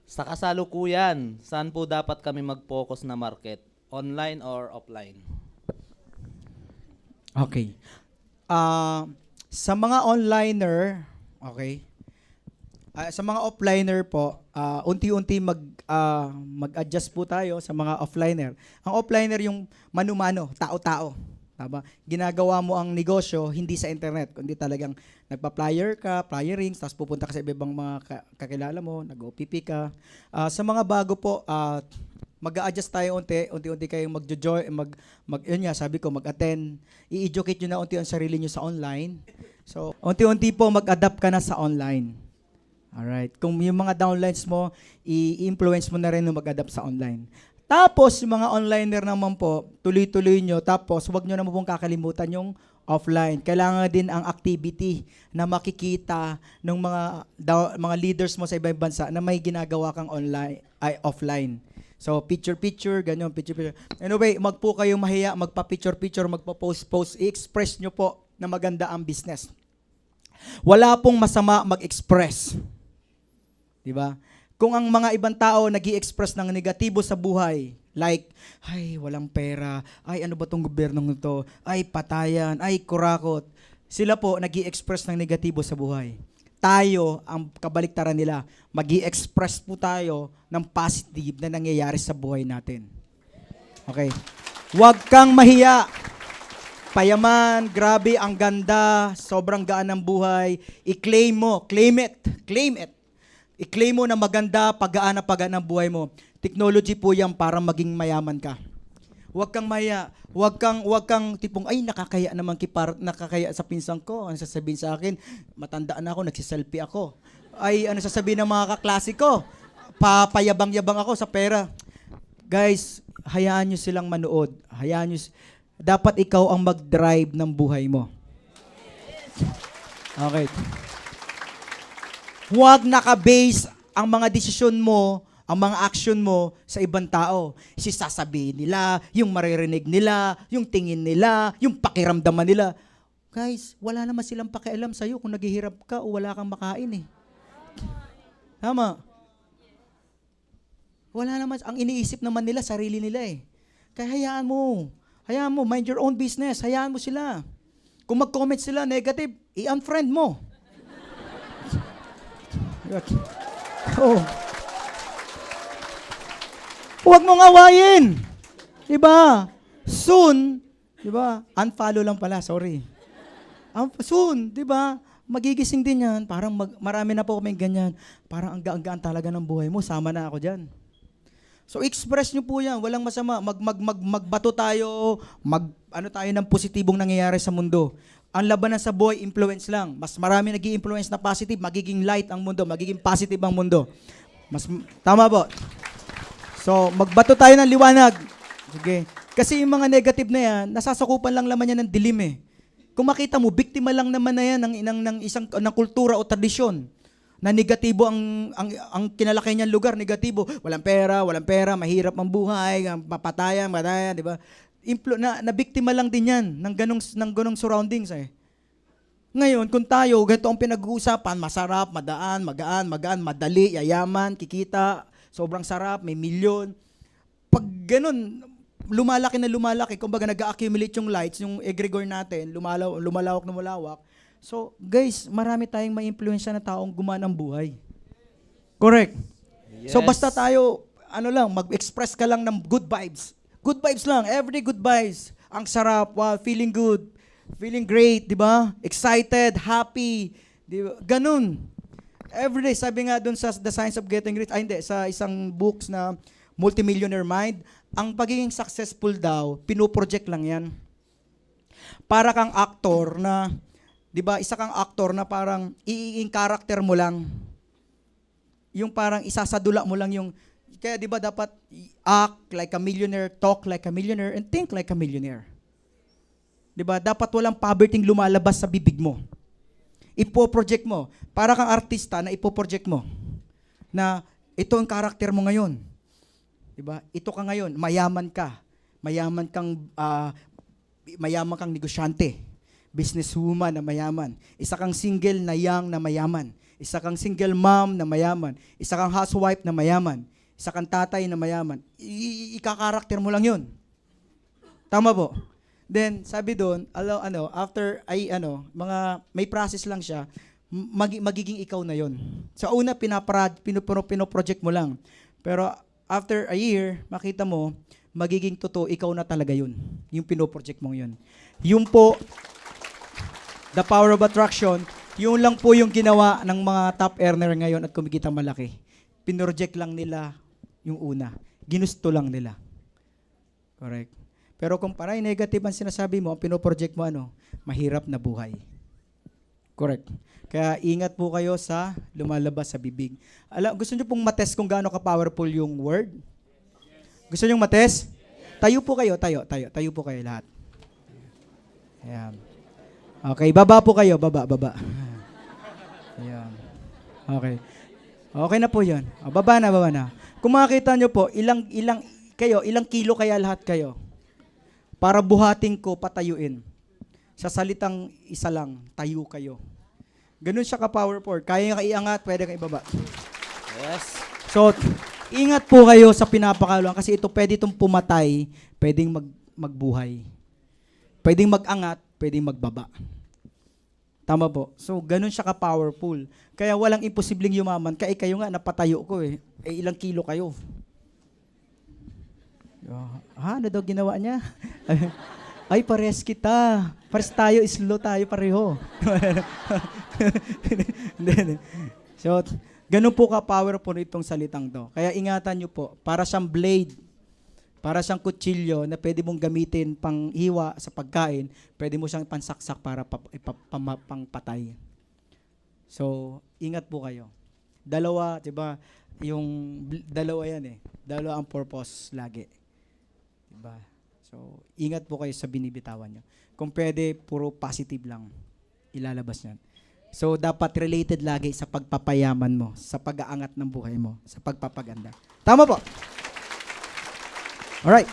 Sa kasalukuyan, saan po dapat kami mag-focus na market? Online or offline? Okay. Ah, sa mga onliner, okay, sa mga offliner po, unti-unti mag-adjust po tayo sa mga offliner. Ang offliner yung mano-mano, tao-tao. Tama? Ginagawa mo ang negosyo hindi sa internet, kundi talagang nagpa-flyer ka, flyerings, tapos pupunta ka sa ibang mga kakilala mo, nag-OPP ka. Sa mga bago po, mag-a-adjust tayo unti-unti kayong mag-join, yun nga, sabi ko, mag-attend. I-educate nyo na unti ang sarili nyo sa online. So, unti-unti po mag-adapt ka na sa online. Alright. Kung yung mga downlines mo, i-influence mo na rin na mag-adapt sa online. Tapos, yung mga onliner naman po, tuloy-tuloy nyo. Tapos, huwag nyo naman pong kakalimutan yung offline. Kailangan din ang activity na makikita ng mga leaders mo sa ibang bansa na may ginagawa kang online ay offline. So, picture-picture, ganyan, picture-picture. Anyway, magpo kayo mahiya, magpa-picture-picture, magpa-post-post, i-express nyo po na maganda ang business. Wala pong masama mag-express. Diba? Kung ang mga ibang tao nag-i-express ng negatibo sa buhay, like, ay, walang pera, ay, ano ba tong gobyernong ito, ay, patayan, ay, kurakot, sila po nag-i-express ng negatibo sa buhay. Tayo, ang kabaliktaran nila, mag-i-express po tayo ng positive na nangyayari sa buhay natin. Okay? Huwag kang mahiya. Payaman, grabe, ang ganda, sobrang gaan ng buhay. I-claim mo, claim it, claim it. I-claim mo na maganda, pagaan ang buhay mo. Technology po yan para maging mayaman ka. Huwag kang maya, huwag kang tipong, ay, nakakaya sa pinsan ko. Ano sasabihin sa akin? Matandaan ako, nagsiselfie ako. Ay, ano sasabihin ng mga kaklase ko? Papayabang-yabang ako sa pera. Guys, hayaan nyo silang manood. Dapat ikaw ang mag-drive ng buhay mo. Okay. Huwag naka-base ang mga desisyon mo, ang mga action mo sa ibang tao. Sasabihin nila, yung maririnig nila, yung tingin nila, yung pakiramdaman nila. Guys, wala naman silang pakialam sa'yo kung naghihirap ka o wala kang makain eh. Tama. Wala naman, ang iniisip naman nila, sarili nila eh. Kaya hayaan mo, mind your own business, hayaan mo sila. Kung mag-comment sila negative, i-unfriend mo. Oh. Huwag mong awayin. Diba? Soon, diba? Unfollow lang pala, sorry. Soon, diba? Magigising din yan. Parang marami na po kami ganyan. Parang ang gaan talaga ng buhay mo. Sama na ako dyan. So express nyo po yan. Walang masama. Magbato tayo. Ano tayo ng positibong nangyayari sa mundo. Ang labanan sa buhay, influence lang. Mas marami nag-i-influence na positive, magiging light ang mundo, magiging positive ang mundo. Tama po. So, magbato tayo ng liwanag. Sige. Kasi yung mga negative na yan, nasasakupan lang naman yan ng dilim eh. Kung makita mo, biktima lang naman na yan ng kultura o tradisyon na negatibo ang kinalaki niyang lugar, negatibo. Walang pera, mahirap ang buhay, mapatayan, di ba? Nabiktima lang din yan ng ganong surroundings eh. Ngayon, kung tayo, ganito ang pinag-uusapan, masarap, magaan, madali, yayaman, kikita, sobrang sarap, may milyon. Pag ganun, lumalaki, kumbaga nag-accumulate yung lights, yung egregore natin, lumalawak. So, guys, marami tayong may influensya na taong gumanang buhay. Correct. Yes. So, basta tayo, mag-express ka lang ng good vibes. Good vibes lang, everyday good vibes. Ang sarap, wow, feeling good, feeling great, di ba? Excited, happy, di ba? Ganun. Everyday, sabi nga dun sa The Science of Getting Rich, sa isang books na Multimillionaire Mind, ang pagiging successful daw, pinoproject lang yan. Para kang actor na, di ba, isa kang actor na parang iing character mo lang. Yung parang isasadula mo lang yung, kaya di ba dapat act like a millionaire, talk like a millionaire, and think like a millionaire. Di ba? Dapat walang poverty lumalabas sa bibig mo. Ipo-project mo. Para kang artista na ipo-project mo. Na ito ang karakter mo ngayon. Di ba? Ito ka ngayon, mayaman ka. Mayaman kang negosyante. Businesswoman na mayaman. Isa kang single na young na mayaman. isa kang single mom na mayaman, isa kang housewife na mayaman, isa kang tatay na mayaman, ikakarakter mo lang yun. Tama po. Then, sabi doon, after mga may process lang siya, magiging ikaw na yon. Sa una, pinoproject mo lang. Pero after a year, makita mo, magiging totoo, ikaw na talaga yun. Yung pinoproject mong yun. Yung po, the power of attraction, yun lang po yung ginawa ng mga top earner ngayon at kumikita malaki. Pinroject lang nila yung una. Ginusto lang nila. Correct. Pero kung parang negative ang sinasabi mo, ang pinoproject mo mahirap na buhay. Correct. Kaya ingat po kayo sa lumalabas sa bibig. Gusto niyo pong matest kung gaano ka-powerful yung word? Gusto niyo matest? Tayo po kayo, tayo po kayo lahat. Ayan. Okay, baba po kayo, baba. Ayan. Okay. Okay na po 'yon. Baba na. Kung makita niyo po, ilang kilo kaya lahat kayo? Para buhatin ko, patayuin. Sa salitang isa lang, tayo kayo. Ganun siya ka-powerful. Kaya nga iangat, pwede kang ibaba. Yes. So, ingat po kayo sa pinapakaluan kasi ito pwede itong pumatay, pwedeng magbuhay. Pwedeng mag-angat, pwedeng magbaba. Tama po. So, ganun siya ka-powerful. Kaya walang imposibleng yumaman. Kaya kayo nga, napatayo ko eh. Ilang kilo kayo? Ano daw ginawa niya? Ay, pares kita. Pares tayo, slow tayo pareho. So, ganun po ka-powerful itong salitang to. Kaya ingatan nyo po, para siyang blade, para siyang kutsilyo na pwede mong gamitin pang hiwa sa pagkain, pwede mo siyang pansaksak para pangpatay. So, ingat po kayo. Dalawa, di ba? Yung dalawa yan eh. Dalawa ang purpose lagi. Diba? So, ingat po kayo sa binibitawan nyo. Kung pwede, puro positive lang ilalabas yan. So, dapat related lagi sa pagpapayaman mo, sa pag-aangat ng buhay mo, sa pagpapaganda. Tama po? Alright.